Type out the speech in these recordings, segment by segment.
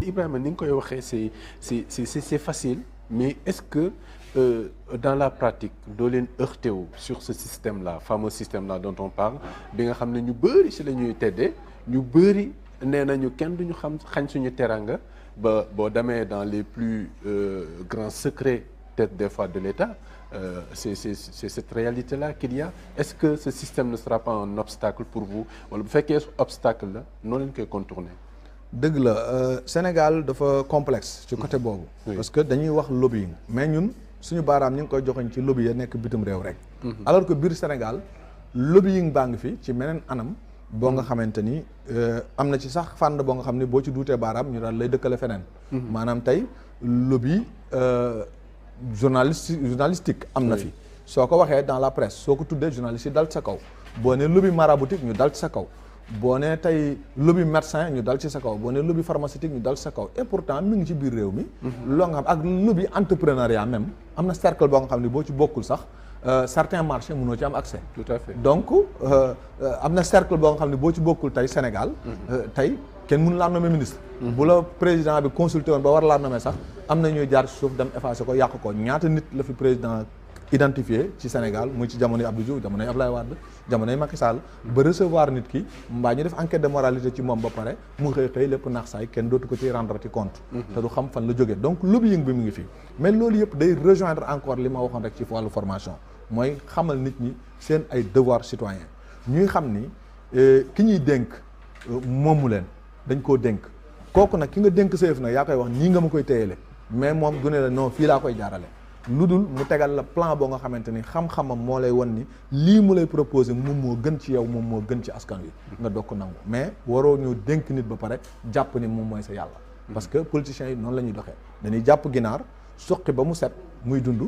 Ibrahima ni nga koy waxee c'est facile mais est-ce que dans la pratique doo leen heurté wu sur ce système-là fameux système-là dont on parle bi nga xam ne ñu bëri ci la ñuy teddee ñu bëri nee nañu kenn duñu xam xañ suñu teranga ba boo demee dans les plus grands secrets peut-être des fois de l'État c'est cette réalité-là qu'il y a est-ce que ce système ne sera pas un obstacle pour vous wala bu fekkee obstacle la noo leen koy contourner. dëgg la Sénégal dafa complexe ci côté boobu. parce que dañuy wax lobbying mais ñun suñu baaraam ñu ngi koy joxoñ ci lobby ya nekk bitim réew rek. alors que biir Sénégal lobbying baa ngi fi ci meneen anam. boo nga xamante ni am na ci sax fànn boo nga xam ni boo ci duutee baaraam ñu daal lay dëkkale feneen. maanaam tey lobby journalistique am na fi. soo ko waxee dans la presse soo ko tuddee journaliste yi dal ci sa kaw. boo ne lobby maraboutique ñu dal ci sa kaw. boo nee tey lobby médecin ñu dal ci sa kaw boo nee lobby pharmaceutique ñu dal ci sa kaw et pourtant mi ngi ci biir réew mi. loo nga xam ak lobby entrepreneuriat même am na cercle boo nga xam ne boo ci bokkul sax certains marchés mënoo ci am accès. tout à fait donc am na cercle boo nga xam ne boo ci bokkul tey Sénégal. tey kenn mënu laa nommer ministre. bu la président bi consulté woon ba war laa nommer sax am na ñuy jaar ci suuf dem effacer ko yàq ko ñaata nit la fi président. identifié ci Sénégal muy ci jamonoy Abdou Diouf jamonoy Abdoulaye Wade jamonoy Macky Sall ba recevoir nit ki mbaa ñu def enquête de moralité ci moom ba pare mu xëy lépp naax saay kenn dootu ko ci rendre ci compte te du xam fan la jógee donc lobbying bi mu ngi fi mais loolu yëpp day rejoindre encore li ma waxoon rek ci wàllu formation mooy xamal nit ñi seen ay devoir citoyen ñuy xam ni ki ñuy dénk moomu leen dañ koo dénk kooku nag ki nga dénk sa yëf nag yaa koy wax nii nga ma koy téyele mais moom du ne la non fii laa koy jaarale lu dul mu tegal la plan boo nga xamante ni xam-xamam moo lay wan ni lii mu lay proposé moom moo gën ci yow moom moo gën ci askan wi nga doog ko nangu mais waroo ñëw dénk nit ba pare jàpp ni moom mooy sa yàlla parce que politiciens yi noonu la ñuy doxee dañuy jàpp ginaar suqi ba mu set muy dund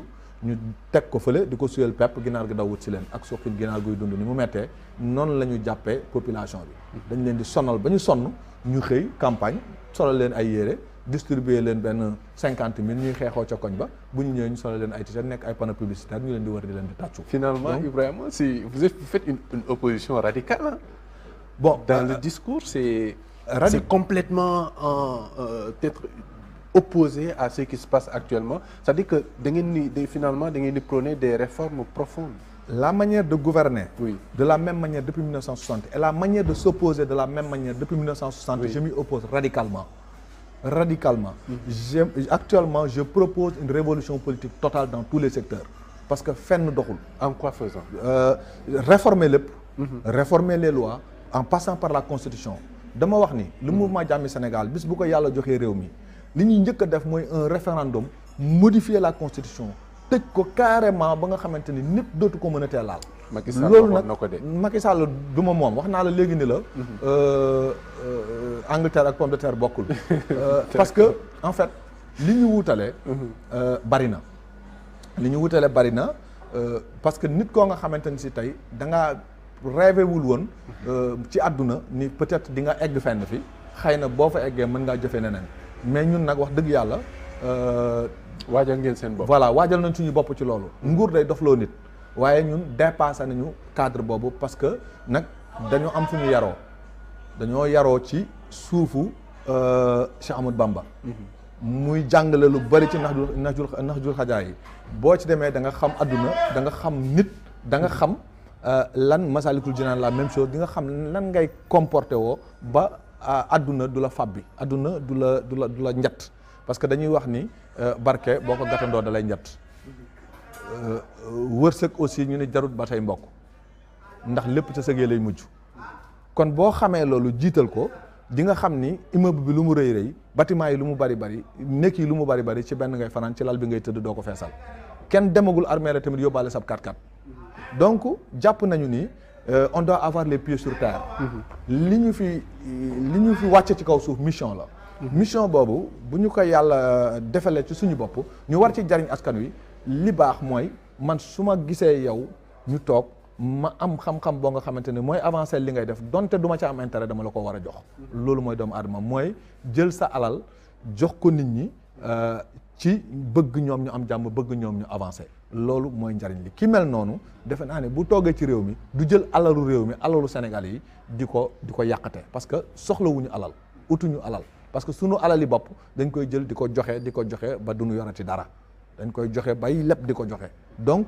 ñu teg ko fële di ko suyal pepp ginaar gi daw wut si leen ak suqi ginaar guy dund ni mu mettee noonu la ñu jàppee population bi dañ leen di sonal ba ñu sonn ñu xëy campagne solal leen ay yére distribuer leen benn 50 000 ñuy xeexoo ca koñ ba bu ñu ñëwee ñu solo leen ay t-shirt nekk ay panneaux publicitaires ñu leen di wër di leen di tàccu. Finalement Ibrahima si vous faites une opposition radicale hein? Bon dans le discours c'est complètement peut-être opposé à ce qui se passe actuellement c'est-à-dire que da ngeen ni finalement da ngeen di prôner des réformes profondes. La manière de gouverner oui. de la même manière depuis 1960 et la manière de s'opposer de la même manière depuis 1960 oui. Je m'y oppose radicalement. Actuellement je propose une révolution politique totale dans tous les secteurs parce que fenn doxul. En quoi faisant? Réformer lépp. Réformer les lois en passant par la constitution. dama wax ni le mouvement Jàmmi Sénégal bis bu ko yàlla joxee réew mi li ñuy njëkk a def mooy un référendum modifier la constitution tëj ko carrément ba nga xamante ni nit dootu ko mën a tee laal. loolu nag Macky Sall du ma moom wax naa la léegi ni la Angleterre ak pomme de terre bokkul parce que en fait li ñu wutale bari na li ñu wutale bari na parce que nit koo nga xamante ni si tey da ngaa rêvé wul woon ci àdduna ni peut-être di nga egg fenn fi xëy na boo fa eggee mën ngaa jëfee neneen mais ñun nag wax dëgg yàlla waajal ngeen seen bopp. voilà waajal nañ suñu bopp ci loolu nguur day dofloo nit waaye ñun dépassé nañu cadre boobu parce que nag dañoo am fu ñu yaroo dañoo yaroo ci suufu Cheikh Ahmadou Bamba muy jàngale lu bari ci naxjul xajaa yi boo ci demee da nga xam adduna da nga xam nit da nga xam lan Masalikul Jinaan la même chose di nga xam lan ngay comporté woo ba adduna du la fabbi adduna du la njatt parce que dañuy wax ni barke boo ko gàttandoo da lay njatt wërsëg aussi ñu ne jarut ba tey mbokk ndax lépp ca sëgee lay mujj kon boo xamee loolu jiital ko di nga xam ni immeuble bi lu mu rëy rëy bâtiment yi lu mu bari bari nekk yi lu mu bari bari ci benn ngay fanaan ci lal bi ngay tëdd doo ko feesal kenn demagul armée la tamit yóbbaale sab 4x4 donc jàpp nañu ni on doit avoir les pieds sur terre li ñu fi wàcce ci kaw suuf mission la mission boobu bu ñu ko yàlla defalee ci suñu bopp ñu war ci jariñ askan wi li baax mooy man su ma gisee yow ñu toog ma am xam-xam boo nga xamante ne mooy avancer li ngay def donte du ma ci am intérêt dama la ko war a jox loolu mooy doomu aadama mooy jël sa alal jox ko nit ñi ci bëgg ñoom ñu am jàmm bëgg ñoom ñu avancer loolu mooy njariñ li ki mel noonu defe naa ne bu toogee ci réew mi du jël alalu réew mi alalu Sénégal yi di ko yàqate parce que soxlawuñu alal utuñu alal parce que sunu alal yi bopp dañ koy jël di ko joxe ba duñu yorati dara dañ koy joxe bay lépp di ko joxe donc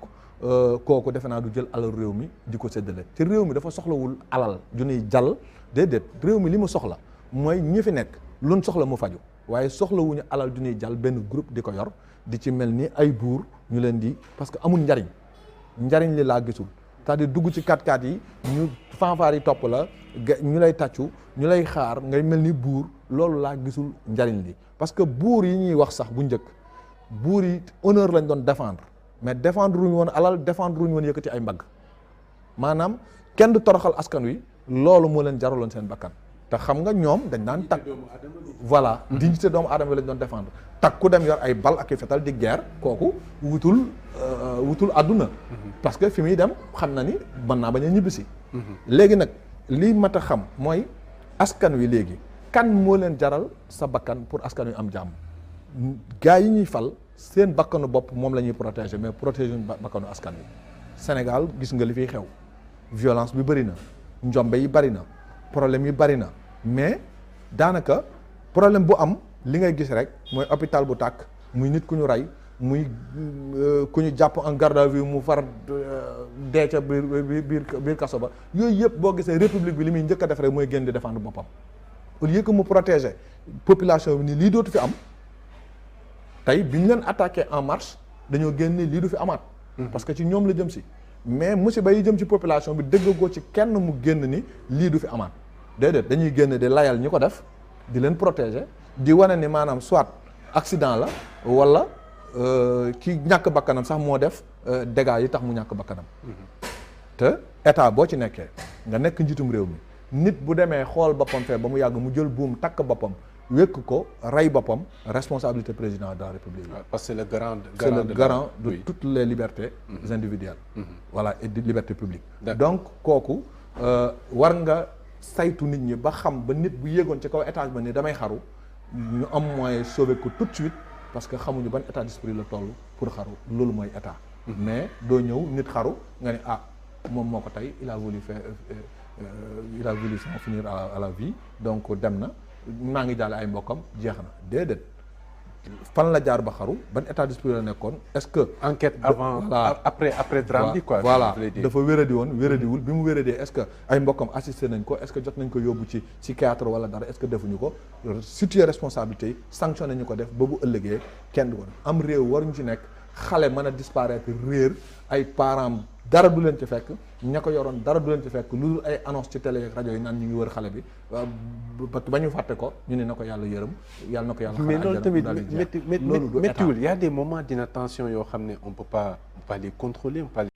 kooku defe naa du jël alal réew mi di ko séddale te réew mi dafa soxlawul alal ju ñuy jàll déedéet réew mi li mu soxla mooy ñi fi nekk luñ soxla mu faju waaye soxlawuñu alal ju ñuy jàll benn groupe di ko yor di ci mel ni ay buur ñu leen di parce que amul njariñ li laa gisul c'est-à-dire dugg ci 4x4 yi ñu fanfaar yi topp la ñu lay tàccu ñu lay xaar ngay mel ni buur loolu laa gisul njariñ li parce que buur yi ñuy wax sax bu njëkk buur yi honneur lañ doon défendre mais défendre ruñu woon alal défendre ruñu woon yëkkati ay mbagg maanaam kenn du toroxal askan wi loolu moo leen jaraloon seen bakkan te xam nga ñoom dañ daan takk voilà dignité doomu aadama bi lañ doon défendre takk ku dem yor ay bal ak i fetal di guerre kooku wutul àdduna parce que fi muy dem xam na ni mën naa bañ a ñibbisi léegi nag li mat a xam mooy askan wi léegi kan moo leen jaral sa bakkan pour askan wi am jàmm gars yi ñuy fal seen bakkanu bopp moom la ñuy protéger mais protéger bakkanu askan wi Sénégal gis nga li fiy xew violence bi bëri na njombe yi bëri na problème yi bëri na mais daanaka problème bu am li ngay gis rek mooy hôpital bu tàkk muy nit ku ñu rey muy ku ñu jàpp en garde à vue mu far dee ca biir kaso ba yooyu yëpp boo gisee république bi li muy njëkk a def rek mooy génn di défendre boppam au lieu que mu protéger population bi ni lii dootu fi am tey bi ñu leen attaqué en marche dañoo génn ni lii du fi amaat parce que ci ñoom la jëm si mais musiba yi jëm ci population bi déggagoo ci kenn mu génn ni lii du fi amaat déedéet dañuy génn di layal ñi ko def di leen protéger di wane ni maanaam soit accident la wala ki ñàkk bakkanam sax moo def dégâts yi tax mu ñàkk bakkanam te état boo ci nekkee nga nekk njiitum réew mi nit bu demee xool boppam fee ba mu yàgg mu jël buum takk boppam wékk ko rey boppam responsabilité président de la République parce que c'est le garant de toutes les libertés individuelles voilà et de liberté publique donc kooku war nga saytu nit ñi ba xam ba nit bu yéegoon ci kaw étage ba ni damay xaru ñu am moyen sauver ko tout de suite parce que xamuñu ban état d'esprit la toll pour xaru loolu mooy état mais doo ñëw nit xaru nga ne moom moo ko tey il a voulu s'en finir à la vie donc dem na maa ngi jaale ay mbokkam jeex na déedéet fan la jaar ba xaru ban état d'esprit la nekkoon est-ce que enquête avant après drame bi quoi voilà dafa wéradi woon wéradiwul bi mu wéradee est-ce que ay mbokkam assisté nañ ko est-ce que jot nañ ko yóbbu ci psychiatre wala dara est-ce que defuñu ko situer responsabilité yi sanctionné ñu ko def ba bu ëllëgee kenn du ko am réew waruñu ci nekk xale mën a disparaître réer ay parents dara du leen ci fekk ña ko yoroon dara du leen ci fekk lu dul ay annonce ci télé ak rajo yi naan ñu ngi wër xale bi ba ñu fàtte ko ñu ne na ko yàlla yërëm yàlla na ko yàlla mais loolu tamit méttiwul y a des moments d'inattention yoo xam ne on peut pas les contrôler on peut pas